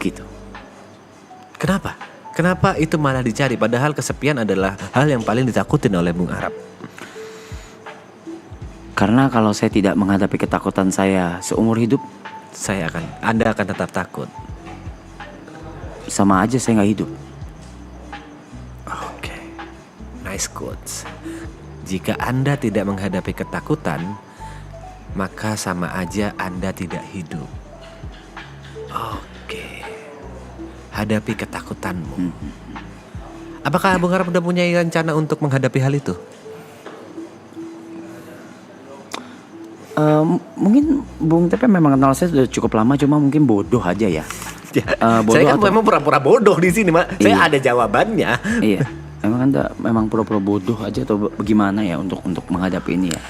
Begitu. Kenapa? Kenapa itu malah dicari? Padahal kesepian adalah hal yang paling ditakutin oleh Bung Arab. Karena kalau saya tidak menghadapi ketakutan saya seumur hidup, Anda akan tetap takut. sama aja saya gak hidup. Oke, nice quotes. Jika Anda tidak menghadapi ketakutan, maka sama aja Anda tidak hidup. Oke, hadapi ketakutanmu. Apakah Bung Arab udah punya rencana untuk menghadapi hal itu? Mungkin Bung Tepe memang kenal saya sudah cukup lama, cuma mungkin bodoh aja ya. Bodoh Saya kan atau- memang pura-pura bodoh di sini, Mak. Saya Iya. ada jawabannya. Iya, memang pura-pura bodoh aja atau bagaimana ya untuk menghadapi ini ya,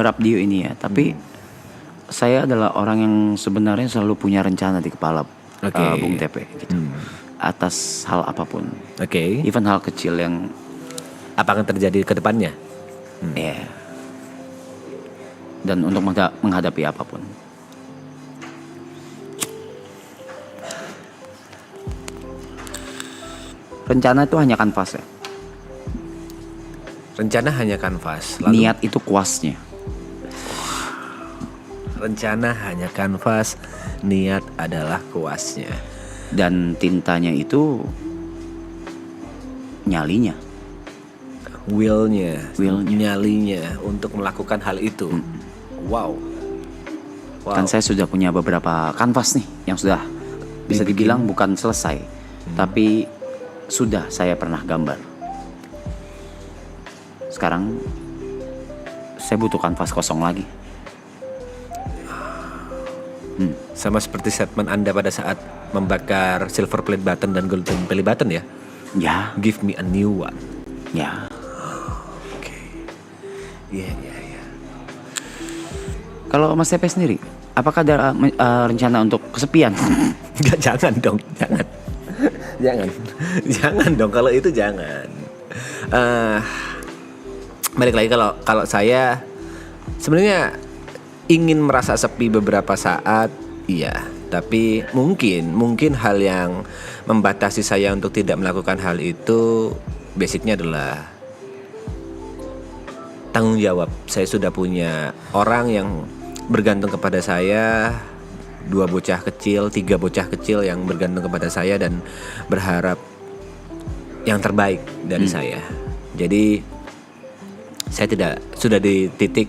Rapdio ini ya. Tapi saya adalah orang yang sebenarnya selalu punya rencana di kepala, Oke. Bung Tepe gitu. Atas hal apapun, Oke. even hal kecil yang Apa akan terjadi ke depannya? ya. Dan untuk menghadapi apapun. Rencana itu hanya kanvas ya. Rencana hanya kanvas. Lalu Niat itu kuasnya. rencana hanya kanvas, niat adalah kuasnya. Dan tintanya itu nyalinya. Willnya, Willnya. nyalinya untuk melakukan hal itu. Wow. Kan saya sudah punya beberapa kanvas nih yang sudah bisa dibilang bukan selesai, tapi sudah saya pernah gambar. Sekarang saya butuh kanvas kosong lagi. Sama seperti statement Anda pada saat membakar silver plate button dan golden belly button ya. Ya, Give me a new one. ya. Oke. Iya. Kalau Mas Tepe sendiri, apakah ada rencana untuk kesepian? Enggak, jangan dong, jangan. Jangan dong, kalau itu jangan. Balik lagi, kalau saya sebenarnya ingin merasa sepi beberapa saat, iya. Tapi mungkin hal yang membatasi saya untuk tidak melakukan hal itu basicnya adalah tanggung jawab. Saya sudah punya orang yang bergantung kepada saya, 2 bocah kecil, 3 bocah kecil yang bergantung kepada saya dan berharap yang terbaik dari saya. Jadi saya sudah di titik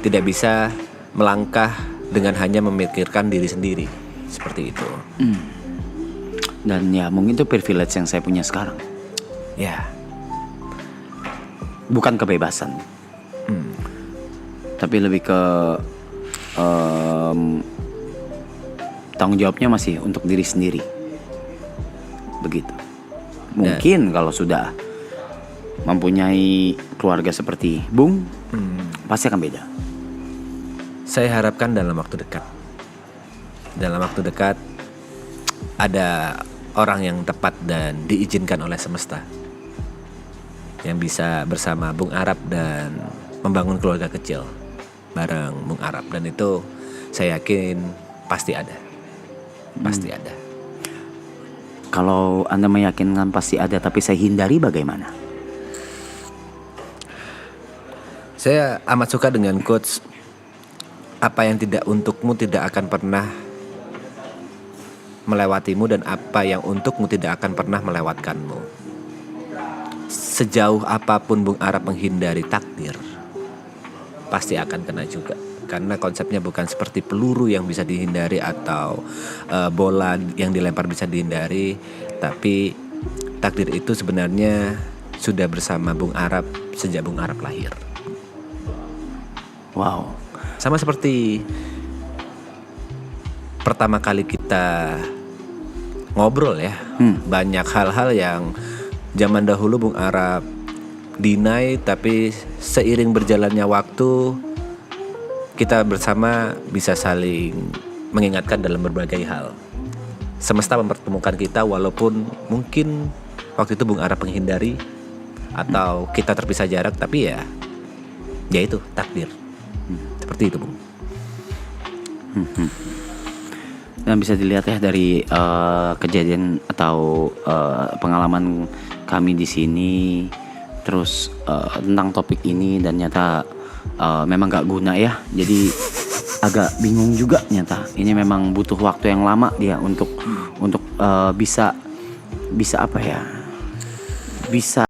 tidak bisa melangkah dengan hanya memikirkan diri sendiri, seperti itu. Dan ya mungkin itu privilege yang saya punya sekarang. Ya, Bukan kebebasan, tapi lebih ke tanggung jawabnya masih untuk diri sendiri. Begitu. Mungkin kalau sudah mempunyai keluarga seperti Bung, pasti akan beda. saya harapkan dalam waktu dekat. Dalam waktu dekat ada orang yang tepat dan diizinkan oleh semesta yang bisa bersama Bung Arab dan membangun keluarga kecil bareng Bung Arab, dan itu saya yakin pasti ada. Pasti ada. Kalau Anda meyakinkan pasti ada, tapi saya hindari bagaimana? Saya amat suka dengan quotes, apa yang tidak untukmu tidak akan pernah melewatimu, dan apa yang untukmu tidak akan pernah melewatkanmu. Sejauh apapun Bung Arab menghindari takdir, pasti akan kena juga. Karena konsepnya bukan seperti peluru yang bisa dihindari atau bola yang dilempar bisa dihindari, tapi takdir itu sebenarnya sudah bersama Bung Arab sejak Bung Arab lahir. Wow. Sama seperti pertama kali kita ngobrol ya, banyak hal-hal yang zaman dahulu Bung Arab deny, tapi seiring berjalannya waktu kita bersama bisa saling mengingatkan dalam berbagai hal. Semesta mempertemukan kita walaupun mungkin waktu itu Bung Arab menghindari atau kita terpisah jarak, tapi ya itu takdir. Seperti itu, Bung. Dan bisa dilihat ya dari kejadian atau pengalaman kami di sini, terus tentang topik ini, dan nyata memang gak guna ya. Jadi agak bingung juga nyata. Ini memang butuh waktu yang lama dia untuk bisa apa ya? Bisa